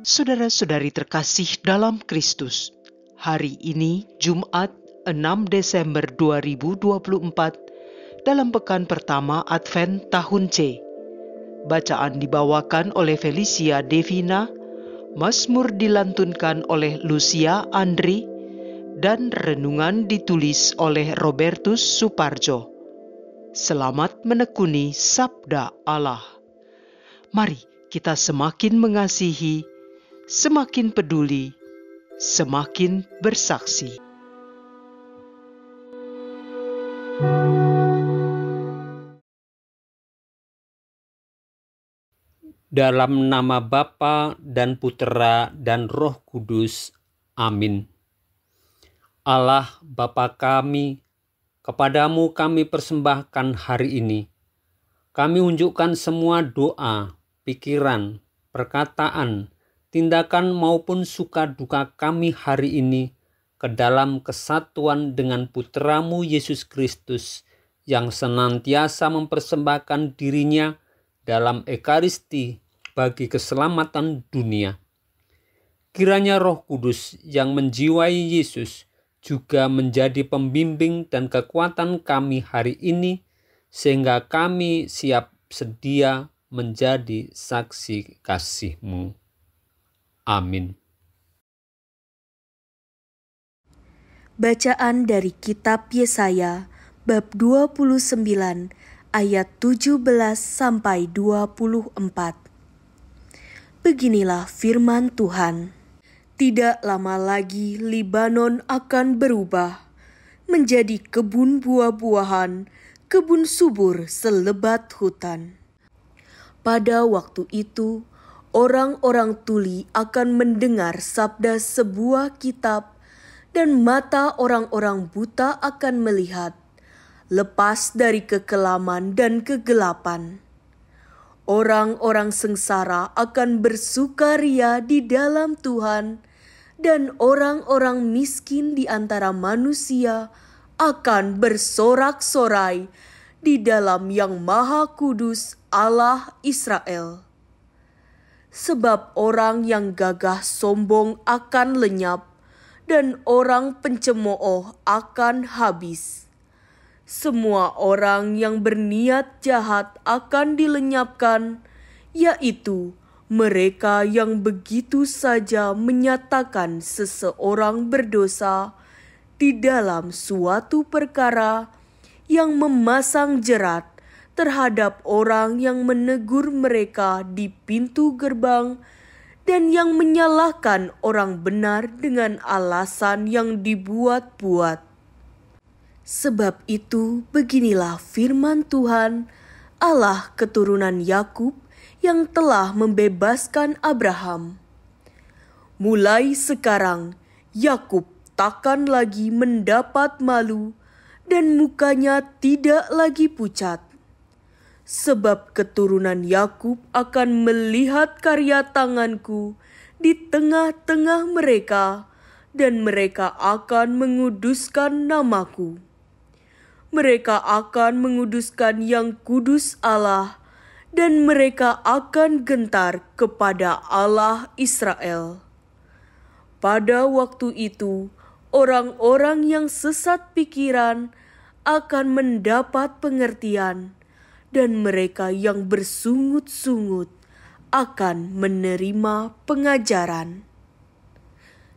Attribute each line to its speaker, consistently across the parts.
Speaker 1: Saudara-saudari terkasih dalam Kristus, hari ini Jumat 6 Desember 2024 dalam pekan pertama Advent tahun C. Bacaan dibawakan oleh Felicia Devina, Mazmur dilantunkan oleh Lucia Andri, dan renungan ditulis oleh Robertus Suparjo. Selamat menekuni Sabda Allah. Mari kita semakin mengasihi, semakin peduli, semakin bersaksi.
Speaker 2: Dalam nama Bapa dan Putera dan Roh Kudus. Amin. Allah Bapa kami, kepadamu kami persembahkan hari ini. Kami unjukkan semua doa, pikiran, perkataan, tindakan maupun suka duka kami hari ini ke dalam kesatuan dengan Putramu Yesus Kristus yang senantiasa mempersembahkan dirinya dalam Ekaristi bagi keselamatan dunia. Kiranya Roh Kudus yang menjiwai Yesus juga menjadi pembimbing dan kekuatan kami hari ini, sehingga kami siap sedia menjadi saksi kasih-Mu. Amin.
Speaker 3: Bacaan dari Kitab Yesaya bab 29 ayat 17 sampai 24. Beginilah firman Tuhan. Tidak lama lagi Libanon akan berubah menjadi kebun buah-buahan, kebun subur selebat hutan. Pada waktu itu, orang-orang tuli akan mendengar sabda sebuah kitab, dan mata orang-orang buta akan melihat, lepas dari kekelaman dan kegelapan. Orang-orang sengsara akan bersukaria di dalam Tuhan, dan orang-orang miskin di antara manusia akan bersorak-sorai di dalam Yang Maha Kudus Allah Israel. Sebab orang yang gagah sombong akan lenyap, dan orang pencemooh akan habis. Semua orang yang berniat jahat akan dilenyapkan, yaitu mereka yang begitu saja menyatakan seseorang berdosa di dalam suatu perkara, yang memasang jerat terhadap orang yang menegur mereka di pintu gerbang, dan yang menyalahkan orang benar dengan alasan yang dibuat-buat. Sebab itu beginilah firman Tuhan, Allah keturunan Yakub yang telah membebaskan Abraham. Mulai sekarang Yakub takkan lagi mendapat malu, dan mukanya tidak lagi pucat. Sebab keturunan Yakub akan melihat karya tanganku di tengah-tengah mereka, dan mereka akan menguduskan namaku. Mereka akan menguduskan yang kudus Allah, dan mereka akan gentar kepada Allah Israel. Pada waktu itu, orang-orang yang sesat pikiran akan mendapat pengertian, dan mereka yang bersungut-sungut akan menerima pengajaran.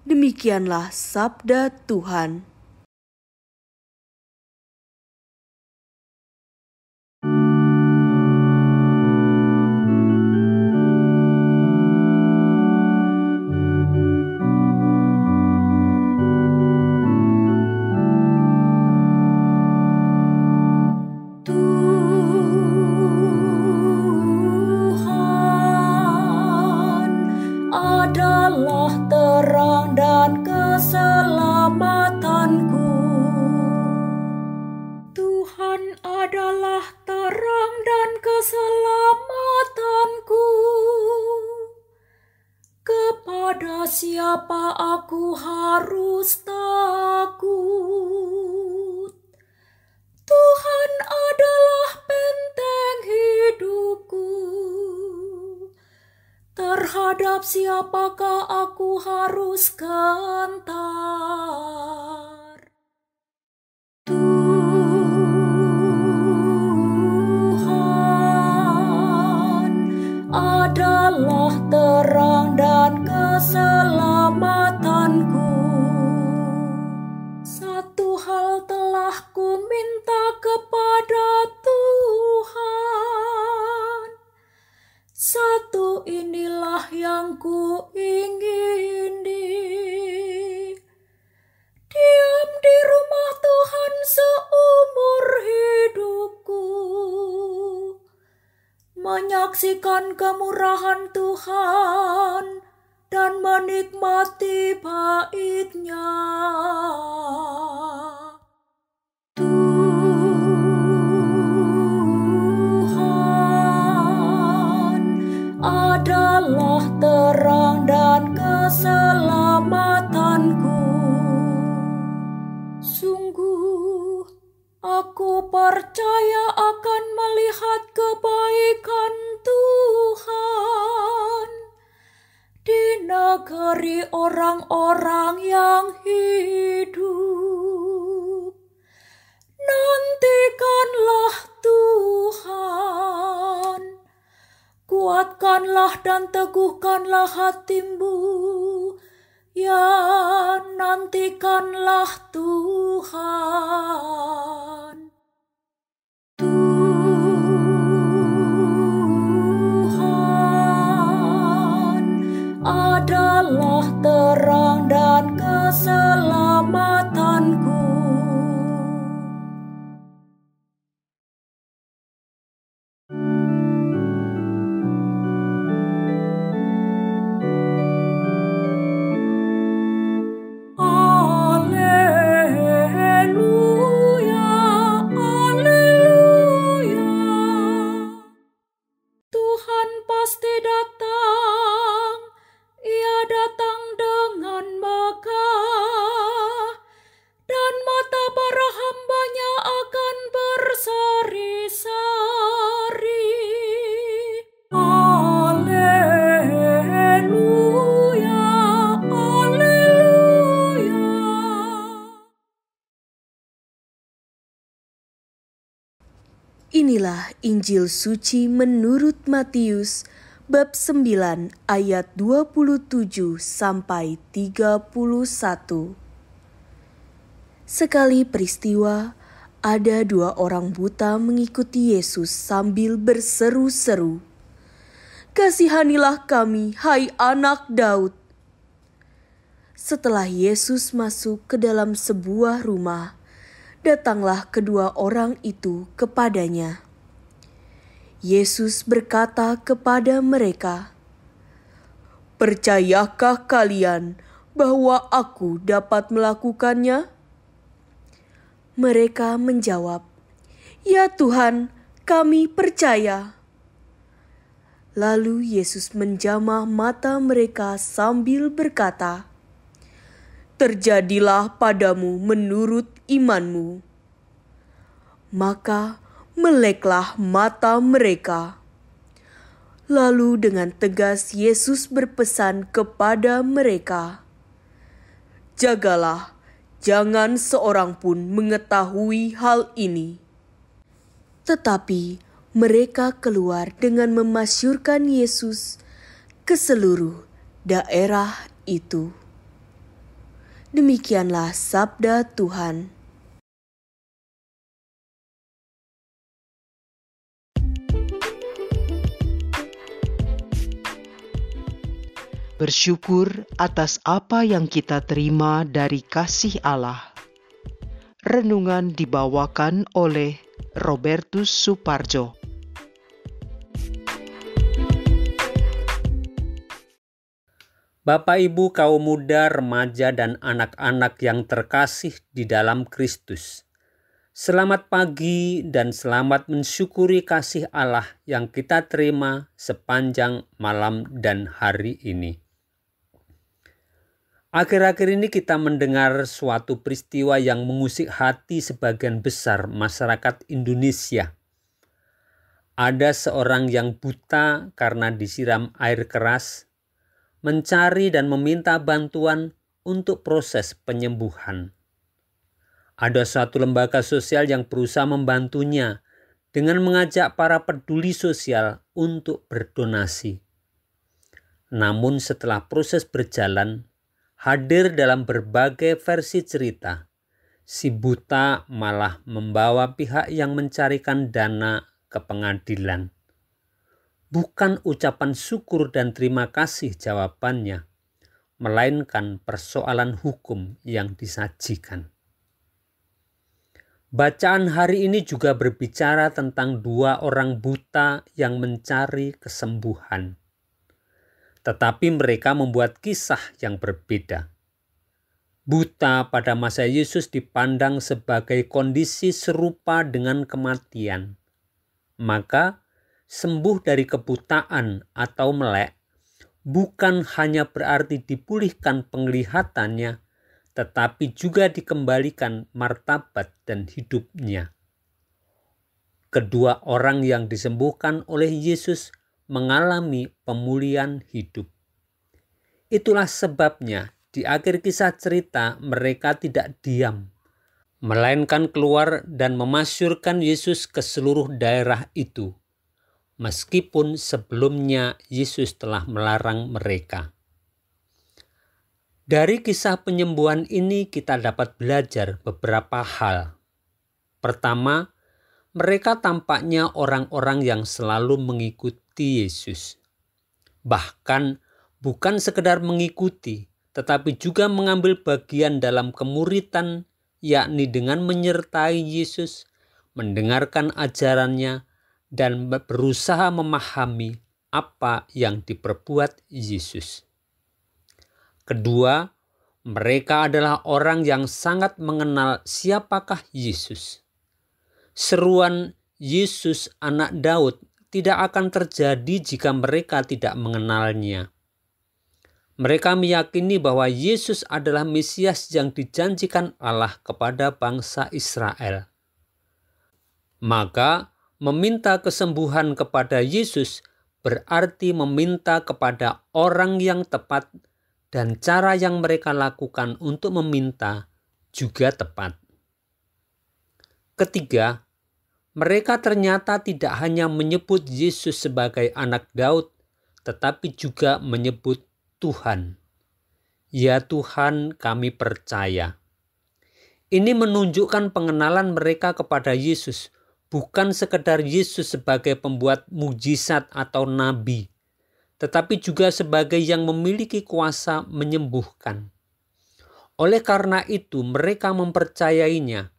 Speaker 3: Demikianlah sabda Tuhan.
Speaker 4: Adalah terang dan keselamatanku. Tuhan adalah terang dan keselamatanku. Kepada siapa aku harus takut? Tuhan adalah benteng hidupku. terhadap siapakah aku harus gentar? Tuhan adalah terang dan keselamatanku. Satu hal telah ku minta kepada Tuhan, satu inilah yang ku ingini, diam di rumah Tuhan seumur hidupku, menyaksikan kemurahan Tuhan dan menikmati bait-Nya. Tuhan adalah terang dan keselamatanku. Sungguh, aku percaya akan melihat kebaikan Tuhan di negeri orang-orang yang hidup. Nantikanlah Tuhan, kuatkanlah dan teguhkanlah hatimu, ya nantikanlah Tuhan. Tuhan adalah terang dan keselamatanku. Pasti datang, Ia datang dengan megah, dan mata para hamba-Nya akan berseri-seri. Haleluya, haleluya.
Speaker 3: Inilah Injil suci menurut Matius bab 9 ayat 27 sampai 31. Sekali peristiwa, ada 2 orang buta mengikuti Yesus sambil berseru-seru, "Kasihanilah kami, hai anak Daud." Setelah Yesus masuk ke dalam sebuah rumah, datanglah kedua orang itu kepadanya. Yesus berkata kepada mereka, "Percayakah kalian bahwa Aku dapat melakukannya?" Mereka menjawab, "Ya Tuhan, kami percaya." Lalu Yesus menjamah mata mereka sambil berkata, "Terjadilah padamu menurut imanmu." Maka meleklah mata mereka. Lalu dengan tegas Yesus berpesan kepada mereka, "Jagalah, jangan seorang pun mengetahui hal ini." Tetapi mereka keluar dengan memasyurkan Yesus ke seluruh daerah itu. Demikianlah sabda Tuhan.
Speaker 1: Bersyukur atas apa yang kita terima dari kasih Allah. Renungan dibawakan oleh Robertus Suparjo.
Speaker 2: Bapak Ibu kaum muda, remaja, dan anak-anak yang terkasih di dalam Kristus. Selamat pagi dan selamat mensyukuri kasih Allah yang kita terima sepanjang malam dan hari ini. Akhir-akhir ini kita mendengar suatu peristiwa yang mengusik hati sebagian besar masyarakat Indonesia. Ada seorang yang buta karena disiram air keras mencari dan meminta bantuan untuk proses penyembuhan. Ada suatu lembaga sosial yang berusaha membantunya dengan mengajak para peduli sosial untuk berdonasi. Namun setelah proses berjalan, hadir dalam berbagai versi cerita, si buta malah membawa pihak yang mencarikan dana ke pengadilan. Bukan ucapan syukur dan terima kasih jawabannya, melainkan persoalan hukum yang disajikan. Bacaan hari ini juga berbicara tentang dua orang buta yang mencari kesembuhan. Tetapi mereka membuat kisah yang berbeda. Buta pada masa Yesus dipandang sebagai kondisi serupa dengan kematian. Maka sembuh dari kebutaan atau melek bukan hanya berarti dipulihkan penglihatannya, tetapi juga dikembalikan martabat dan hidupnya. Kedua orang yang disembuhkan oleh Yesus mengalami pemulihan hidup. Itulah sebabnya di akhir kisah cerita mereka tidak diam, melainkan keluar dan memasyurkan Yesus ke seluruh daerah itu, meskipun sebelumnya Yesus telah melarang mereka. Dari kisah penyembuhan ini kita dapat belajar beberapa hal. Pertama, mereka tampaknya orang-orang yang selalu mengikuti Yesus. Bahkan bukan sekedar mengikuti, tetapi juga mengambil bagian dalam kemuritan, yakni dengan menyertai Yesus, mendengarkan ajarannya, dan berusaha memahami apa yang diperbuat Yesus. Kedua, mereka adalah orang yang sangat mengenal siapakah Yesus. Seruan Yesus anak Daud tidak akan terjadi jika mereka tidak mengenalnya. Mereka meyakini bahwa Yesus adalah Mesias yang dijanjikan Allah kepada bangsa Israel. Maka meminta kesembuhan kepada Yesus berarti meminta kepada orang yang tepat, dan cara yang mereka lakukan untuk meminta juga tepat. Ketiga, mereka ternyata tidak hanya menyebut Yesus sebagai anak Daud, tetapi juga menyebut Tuhan. Ya Tuhan, kami percaya. Ini menunjukkan pengenalan mereka kepada Yesus, bukan sekedar Yesus sebagai pembuat mujizat atau nabi, tetapi juga sebagai yang memiliki kuasa menyembuhkan. Oleh karena itu, mereka mempercayainya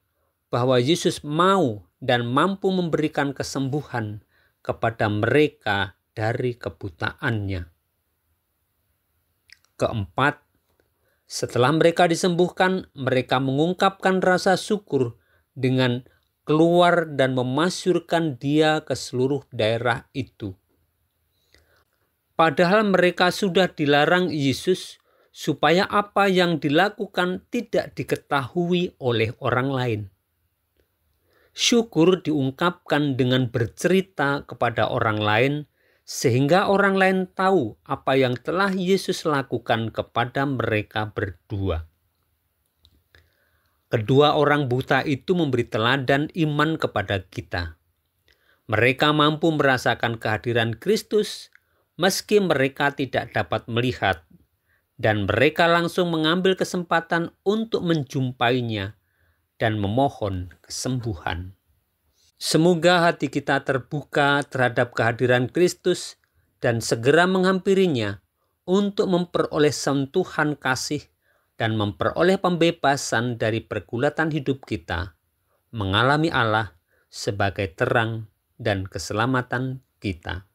Speaker 2: bahwa Yesus mau dan mampu memberikan kesembuhan kepada mereka dari kebutaannya. Keempat, setelah mereka disembuhkan, mereka mengungkapkan rasa syukur dengan keluar dan memasyurkan dia ke seluruh daerah itu. Padahal mereka sudah dilarang Yesus supaya apa yang dilakukan tidak diketahui oleh orang lain. Syukur diungkapkan dengan bercerita kepada orang lain sehingga orang lain tahu apa yang telah Yesus lakukan kepada mereka berdua. Kedua orang buta itu memberi teladan iman kepada kita. Mereka mampu merasakan kehadiran Kristus meski mereka tidak dapat melihat, dan mereka langsung mengambil kesempatan untuk menjumpainya dan memohon kesembuhan. Semoga hati kita terbuka terhadap kehadiran Kristus dan segera menghampirinya untuk memperoleh sentuhan kasih dan memperoleh pembebasan dari pergulatan hidup kita, mengalami Allah sebagai terang dan keselamatan kita.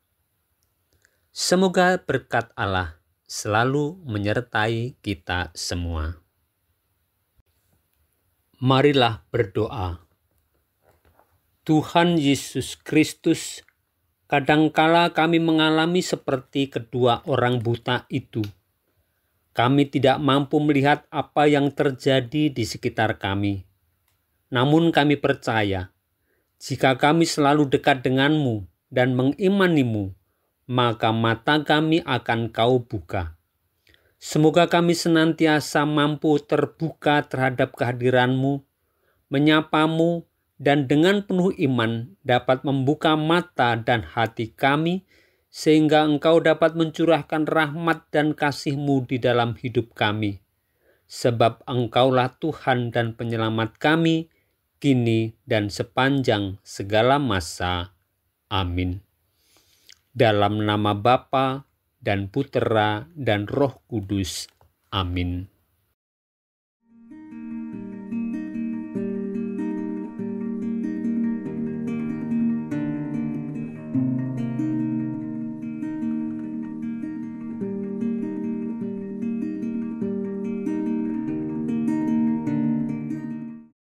Speaker 2: Semoga berkat Allah selalu menyertai kita semua. Marilah berdoa. Tuhan Yesus Kristus, kadangkala kami mengalami seperti kedua orang buta itu. Kami tidak mampu melihat apa yang terjadi di sekitar kami. Namun kami percaya, jika kami selalu dekat denganmu dan mengimanimu, maka mata kami akan Kau buka. Semoga kami senantiasa mampu terbuka terhadap kehadiran-Mu, menyapamu, dan dengan penuh iman dapat membuka mata dan hati kami, sehingga Engkau dapat mencurahkan rahmat dan kasih-Mu di dalam hidup kami. Sebab Engkaulah Tuhan dan Penyelamat kami, kini dan sepanjang segala masa. Amin. Dalam nama Bapa dan Putera dan Roh Kudus. Amin.